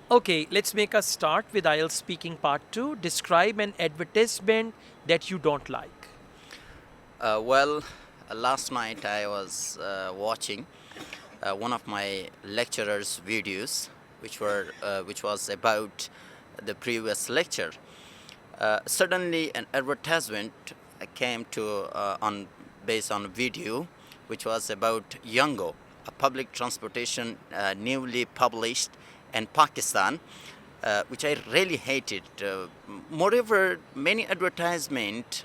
Okay, let's make a start with IELTS speaking part 2. Describe an advertisement that you don't like. Well, last night I was watching one of my lecturer's videos, which was about the previous lecture. Suddenly, an advertisement came to on based on a video, which was about Yango, a public transportation newly published in Pakistan, which I really hated. Moreover, many advertisement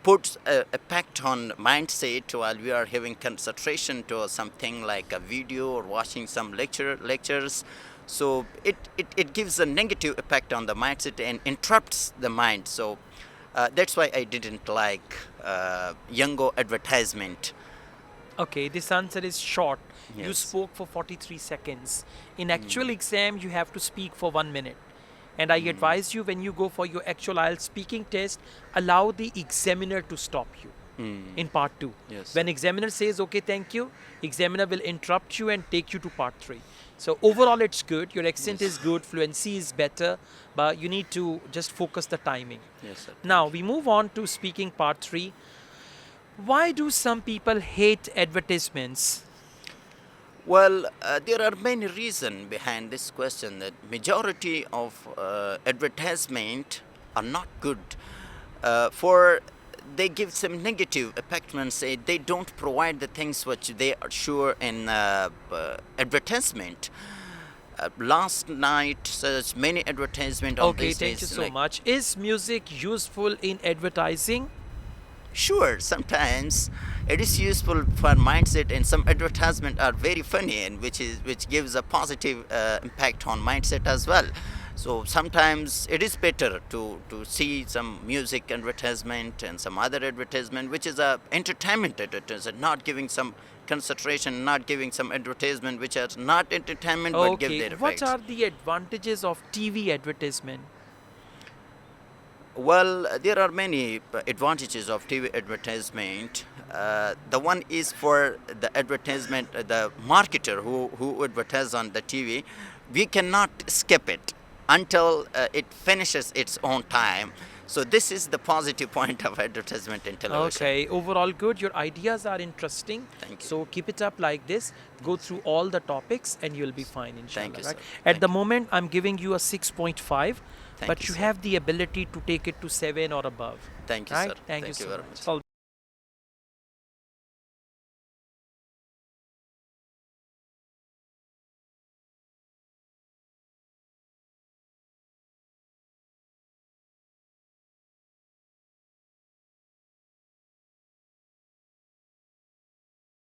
puts a effect on mindset while we are having concentration to something like a video or watching some lectures. So it gives a negative effect on the mindset and interrupts the mind. So that's why I didn't like Yango advertisement. Okay, this answer is short. You Yes. spoke for 43 seconds. In actual exam, you have to speak for 1 minute. And I advise you when you go for your actual IELTS speaking test, allow the examiner to stop you in part 2. Yes, When sir. examiner says, okay, thank you, examiner will interrupt you and take you to part 3. So overall it's good, your accent Yes. is good, fluency is better, but you need to just focus the timing. Yes, sir. Now we move on to speaking part 3. Why do some people hate advertisements? Well, there are many reasons behind this question. That majority of advertisement are not good. For they give some negative effect when say they don't provide the things which they are sure in advertisement. Last night, such many advertisement on Okay, these thank you days, so like much. Is music useful in advertising? sure, sometimes it is useful for mindset, and some advertisement are very funny, and which gives a positive impact on mindset as well. So sometimes it is better to see some music advertisement and some other advertisement, which is a entertainment advertisement, not giving some concentration, not giving some advertisement which are not entertainment but give Okay, their what effects. are the advantages of TV advertisement? Well, there are many advantages of TV advertisement. The one is for the advertisement, the marketer who advertises on the TV, we cannot skip it until it finishes its own time. So this is the positive point of advertisement in television. Okay, overall good. Your ideas are interesting. Thank you. So keep it up like this. Go through all the topics and you'll be fine, Thank inshallah. you, Right? sir. At the Thank you. moment, I'm giving you a 6.5, Thank but you, you sir. have the ability to take it to 7 or above. Thank you, Right? sir. Thank you Thank you so very much. much. All